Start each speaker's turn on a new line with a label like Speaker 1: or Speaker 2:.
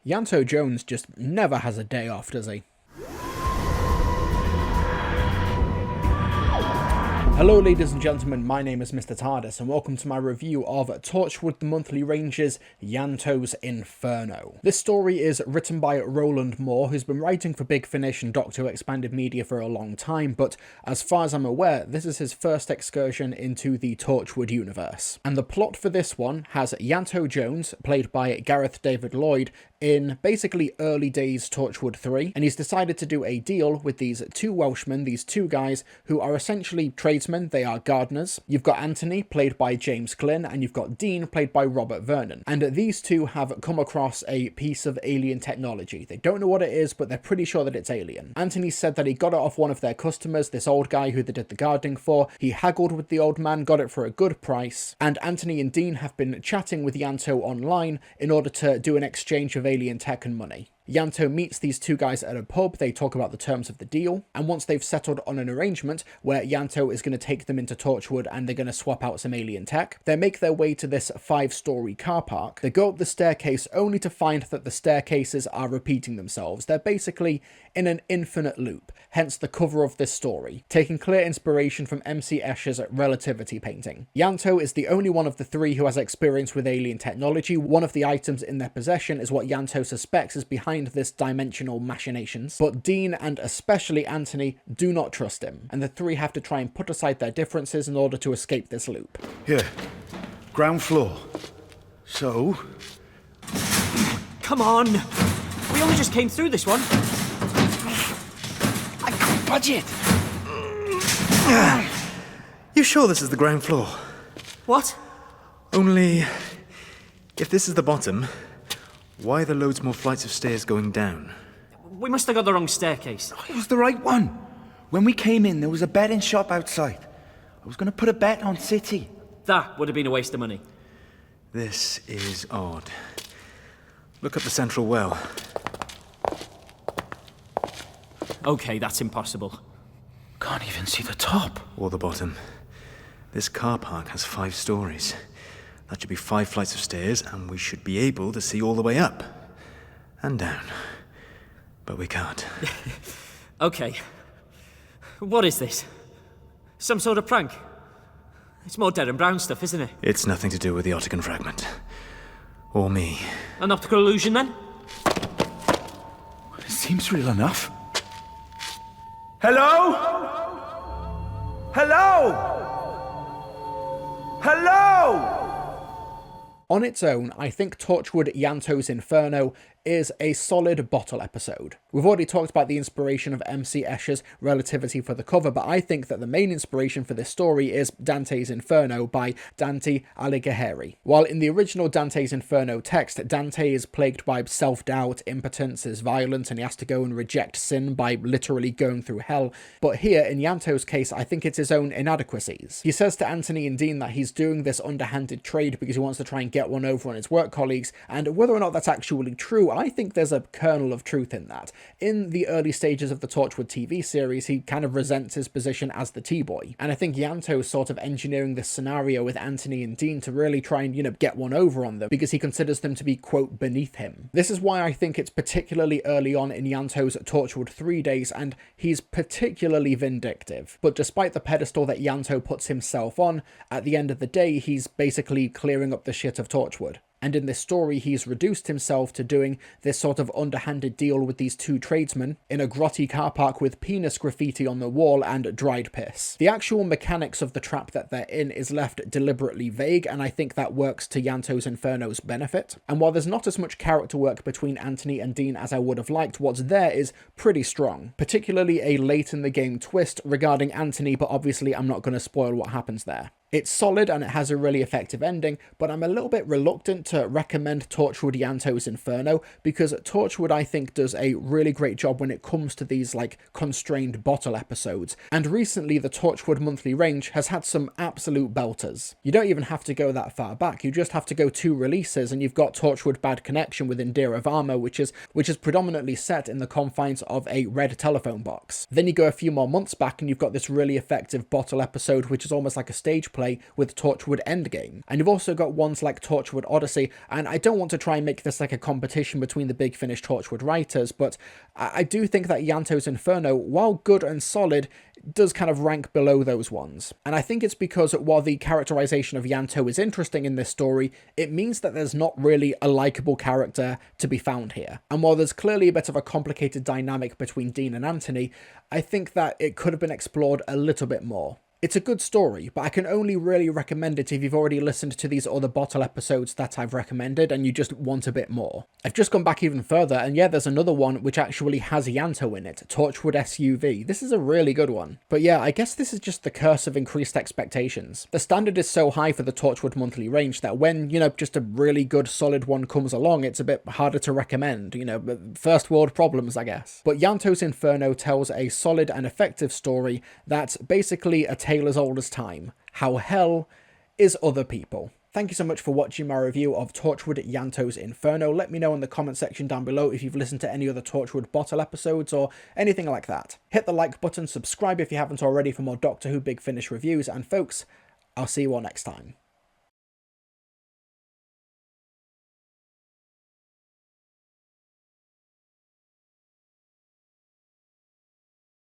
Speaker 1: Yanto Jones just never has a day off, does he? Hello ladies and gentlemen, my name is Mr. TARDIS and welcome to my review of Torchwood the Monthly Ranger's Yanto's Inferno. This story is written by Roland Moore, who's been writing for Big Finish and Doctor Who Expanded Media for a long time, but as far as I'm aware, this is his first excursion into the Torchwood universe. And the plot for this one has Yanto Jones, played by Gareth David Lloyd, in basically early days Torchwood 3, and he's decided to do a deal with these two Welshmen, these two guys who are essentially tradesmen. They are gardeners. You've got Anthony, played by James Glynn, and you've got Dean, played by Robert Vernon. And these two have come across a piece of alien technology. They don't know what it is, but they're pretty sure that it's alien. Anthony said that he got it off one of their customers, this old guy who they did the gardening for. He haggled with the old man, got it for a good price, and Anthony and Dean have been chatting with Yanto online in order to do an exchange of alien tech and money. Yanto meets these two guys at a pub, they talk about the terms of the deal, and once they've settled on an arrangement where Yanto is going to take them into Torchwood and they're going to swap out some alien tech, they make their way to this 5-story car park. They go up the staircase only to find that the staircases are repeating themselves. They're basically in an infinite loop, hence the cover of this story, taking clear inspiration from MC Escher's Relativity painting. Yanto is the only one of the three who has experience with alien technology. One of the items in their possession is what Yanto suspects is behind this dimensional machinations, but Dean and especially Anthony do not trust him, and the three have to try and put aside their differences in order to escape this loop.
Speaker 2: Here, ground floor. So?
Speaker 3: Come on! We only just came through this one.
Speaker 2: I can't budget! You sure this is the ground floor?
Speaker 3: What?
Speaker 2: Only, if this is the bottom, why are there loads more flights of stairs going down?
Speaker 3: We must have got the wrong staircase.
Speaker 4: It was the right one. When we came in, there was a betting shop outside. I was going to put a bet on City.
Speaker 3: That would have been a waste of money.
Speaker 2: This is odd. Look at the central well.
Speaker 3: Okay, that's impossible.
Speaker 4: Can't even see the top.
Speaker 2: Or the bottom. This car park has 5 stories. That should be 5 flights of stairs, and we should be able to see all the way up. And down. But we can't.
Speaker 3: Okay. What is this? Some sort of prank? It's more Derren Brown stuff, isn't it?
Speaker 2: It's nothing to do with the Ottoman fragment. Or me.
Speaker 3: An optical illusion, then?
Speaker 4: It seems real enough. Hello? Hello? Hello?
Speaker 1: On its own, I think Torchwood Yanto's Inferno is a solid bottle episode. We've already talked about the inspiration of MC Escher's Relativity for the cover, but I think that the main inspiration for this story is Dante's Inferno by Dante Alighieri. While in the original Dante's Inferno text, Dante is plagued by self-doubt, impotence, is violent, and he has to go and reject sin by literally going through hell. But here, in Yanto's case, I think it's his own inadequacies. He says to Anthony and Dean that he's doing this underhanded trade because he wants to try and get one over on his work colleagues, and whether or not that's actually true, I think there's a kernel of truth in that. In the early stages of the Torchwood TV series, he kind of resents his position as the T-boy, and I think Yanto's sort of engineering this scenario with Anthony and Dean to really try and, get one over on them, because he considers them to be, quote, beneath him. This is why I think it's particularly early on in Yanto's Torchwood 3 days, and he's particularly vindictive. But despite the pedestal that Yanto puts himself on, at the end of the day, he's basically clearing up the shit of Torchwood. And in this story, he's reduced himself to doing this sort of underhanded deal with these two tradesmen in a grotty car park with penis graffiti on the wall and dried piss. The actual mechanics of the trap that they're in is left deliberately vague, and I think that works to Yanto's Inferno's benefit. And while there's not as much character work between Anthony and Dean as I would have liked, what's there is pretty strong. Particularly a late in the game twist regarding Anthony, but obviously I'm not going to spoil what happens there. It's solid and it has a really effective ending, but I'm a little bit reluctant to recommend Torchwood Yanto's Inferno because Torchwood, I think, does a really great job when it comes to these constrained bottle episodes. And recently the Torchwood monthly range has had some absolute belters. You don't even have to go that far back, you just have to go 2 releases and you've got Torchwood Bad Connection with Indira Varma, which is predominantly set in the confines of a red telephone box. Then you go a few more months back and you've got this really effective bottle episode which is almost like a stage play interplay with Torchwood Endgame. And you've also got ones like Torchwood Odyssey, and I don't want to try and make this like a competition between the Big Finish Torchwood writers, but I do think that Ianto's Inferno, while good and solid, does kind of rank below those ones. And I think it's because while the characterization of Ianto is interesting in this story, it means that there's not really a likable character to be found here. And while there's clearly a bit of a complicated dynamic between Dean and Anthony, I think that it could have been explored a little bit more. It's a good story, but I can only really recommend it if you've already listened to these other Bottle episodes that I've recommended and you just want a bit more. I've just gone back even further, and yeah, there's another one which actually has Ianto in it, Torchwood SUV. This is a really good one. But yeah, I guess this is just the curse of increased expectations. The standard is so high for the Torchwood monthly range that when, just a really good solid one comes along, it's a bit harder to recommend, first world problems, I guess. But Ianto's Inferno tells a solid and effective story that's basically a tale as old as time. How hell is other people. Thank you so much for watching my review of Torchwood Ianto's Inferno. Let me know in the comment section down below if you've listened to any other Torchwood Bottle episodes or anything like that. Hit the like button, subscribe if you haven't already for more Doctor Who Big Finish reviews, and folks, I'll see you all next time.